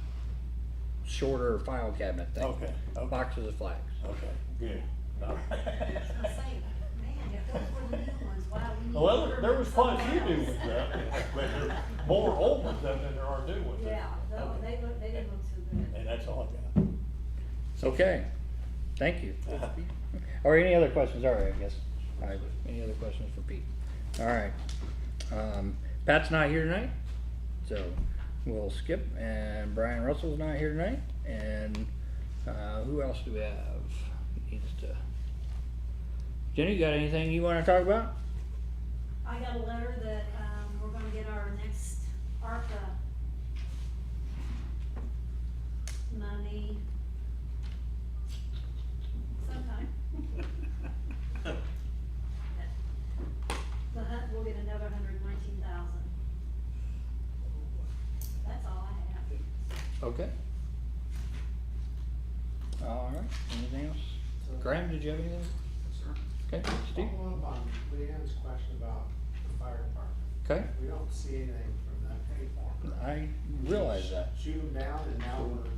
shorter file cabinet thing. Okay, okay. Boxes of flags. Okay, good. All right. I was gonna say, man, if those were the new ones, wow, we need to Well, order there was them quite a few somewhere new else. ones up, but there's more old ones up than there are new ones. Yeah, no, they didn't look so good. And that's all I got. Okay, thank you. Or any other questions? All right, I guess. All right, any other questions for Pete? All right. Pat's not here tonight, so we'll skip, and Brian Russell's not here tonight, and, who else do we have? Needs to. Jenny, you got anything you wanna talk about? I got a letter that, we're gonna get our next ARPA money sometime. The hunt, we'll get another 119,000. That's all I have. Okay. All right, anything else? Graham, did you have anything? Sir. Okay, Steve? Following up on Leanne's question about the fire department. Okay. We don't see anything from them anymore. I realize that. Shoot them down and now we're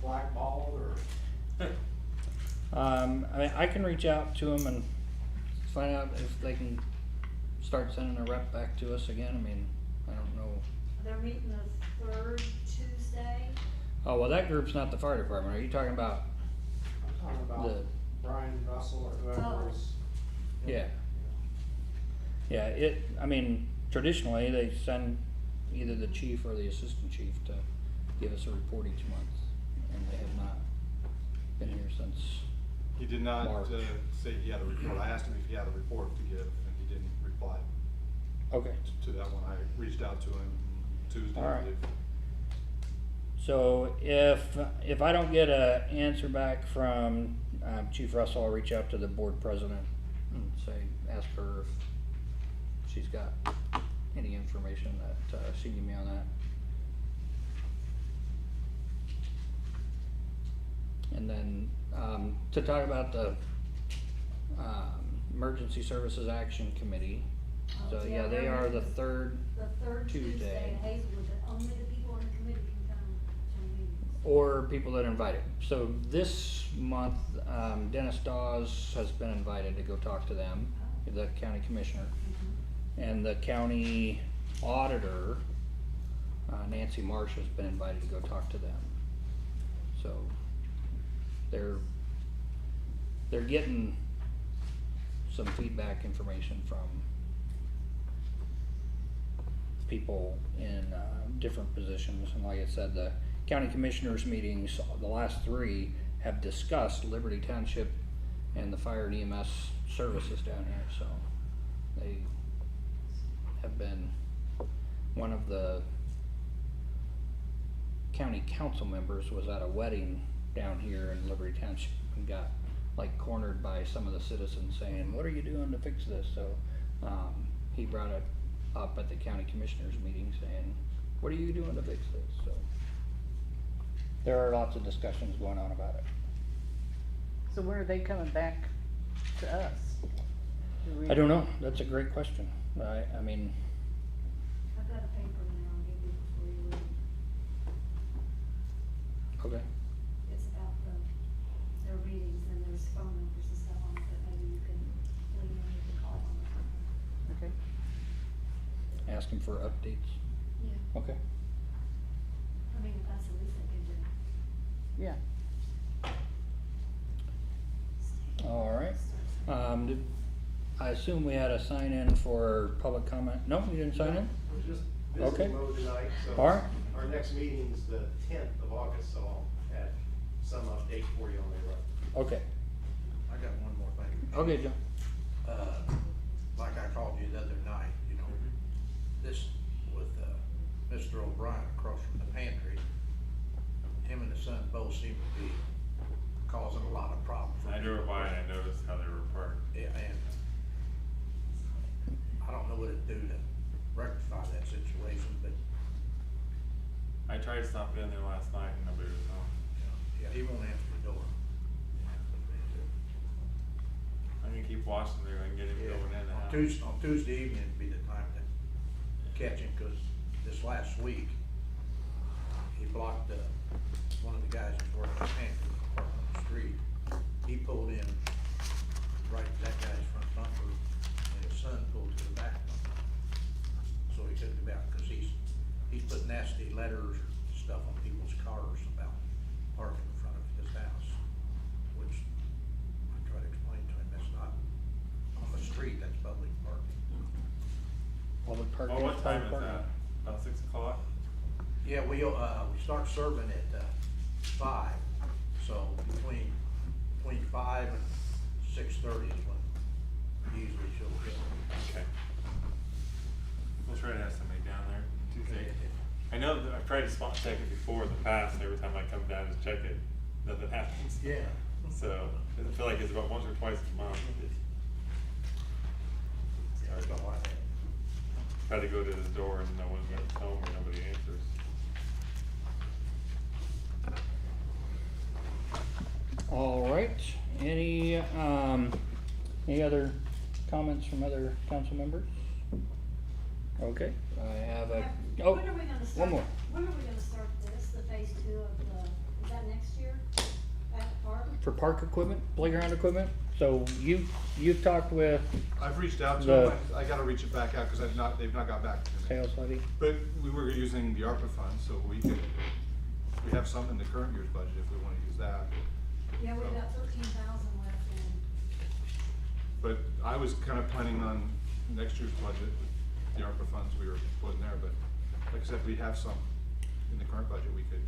blackballed or? I mean, I can reach out to them and find out if they can start sending a rep back to us again. I mean, I don't know. They're meeting the third Tuesday. Oh, well, that group's not the fire department. Are you talking about? I'm talking about Brian Russell or whoever is. Yeah. Yeah, I mean, traditionally, they send either the chief or the assistant chief to give us a report each month, and they have not been here since. He did not, March. say he had a report. I asked him if he had a report to give, and he didn't reply Okay. to that one. I reached out to him Tuesday, All I right. believe. So if I don't get a answer back from Chief Russell, I'll reach out to the board president and say, ask her if she's got any information that she can give me on that. And then, to talk about the, Emergency Services Action Committee. So, yeah, they are the third The third Tuesday Tuesday. in Hazelwood, but only the people on the committee can come to meetings. or people that are invited. So this month, Dennis Dawes has been invited to go talk to them, the county commissioner. And the county auditor, Nancy Marsh, has been invited to go talk to them. So they're getting some feedback information from people in different positions. And like I said, the county commissioners meetings, the last three, have discussed Liberty Township and the fire and EMS services down here. So they have been, one of the county council members was at a wedding down here in Liberty Township and got like cornered by some of the citizens saying, what are you doing to fix this? So he brought it up at the county commissioners meeting saying, what are you doing to fix this? So there are lots of discussions going on about it. So when are they coming back to us? I don't know. That's a great question. I mean, I've got a paper in there, I'll give you before you leave. okay. It's about their meetings and there's phone numbers and stuff on it, but maybe you can leave them, you can call them. Okay. Ask him for updates. Yeah, Okay. I mean, if that's the least they can do. Yeah. All right. I assume we had a sign in for public comment. No, you didn't sign in? We're just Okay. busy mode tonight, so. All right. Our next meeting's the 10th of August, so I'll add some update for you on there. Okay. I got one more thing. Okay, John. Like I called you the other night, you know, this with, Mr. O'Brien across from the pantry. Him and his son both seem to be causing a lot of problems. I drove by and I noticed how they were parked. Yeah, and I don't know what to do to rectify that situation, but, I tried stopping in there last night and nobody was home. yeah, he won't answer the door. I'm gonna keep watching there and get him Yeah. going in and out. On Tuesday evening would be the time to catch him, cause this last week, he blocked, one of the guys that's working at Pantry, parked on the street. He pulled in right to that guy's front bumper, and his son pulled to the back bumper. So he took him out, cause he's put nasty letters, stuff on people's cars about parking in front of his house, which I try to explain to him, that's not on the street, that's public parking. Public parking. Oh, what time is public that? parking. About 6 o'clock? Yeah, we start serving at 5, so between 5 and 6:30 is when usually she'll get. Okay. We'll try to have somebody down there Tuesday. I know that I've tried to spot check it before in the past, and every time I come down to check it, nothing happens. Yeah. So, I feel like it's about once or twice a month. That's all I have. Try to go to his door and no one's home or nobody answers. All right. Any other comments from other council members? Okay, I have a, oh, When are we gonna start? one more. When are we gonna start this, the phase 2 of is that next year? At the park? For park equipment, playground equipment, so you've talked with I've reached out to The- them, I gotta reach it back out, cause they've not got back to me. sales levy? But we were using the ARPA funds, so we have some in the current year's budget if we wanna use that. Yeah, we've got 13,000 left in. But I was kinda planning on next year's budget, the ARPA funds we were putting there, but like I said, we have some in the current budget we could.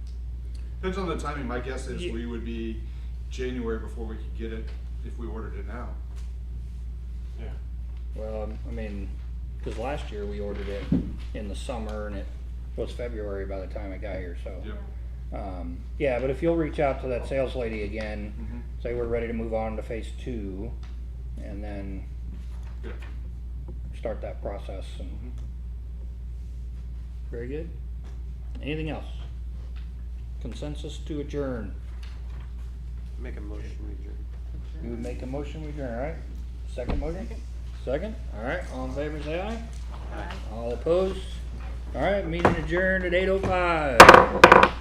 Depends on the timing, my guess is we would be January before we could get it if we ordered it now. Yeah. Well, I mean, cause last year we ordered it in the summer and it was February by the time it got here, so. Yep. Yeah, but if you'll reach out to that sales lady again, Mhm. say we're ready to move on to phase 2, and then Yeah. start that process and. Mhm. Very good. Anything else? Consensus to adjourn. Make a motion, we adjourn. You would make a motion, we adjourn, all right? Second motion? Second, all right, all in favor, say aye. Aye. All opposed? All right, meeting adjourned at 8:05.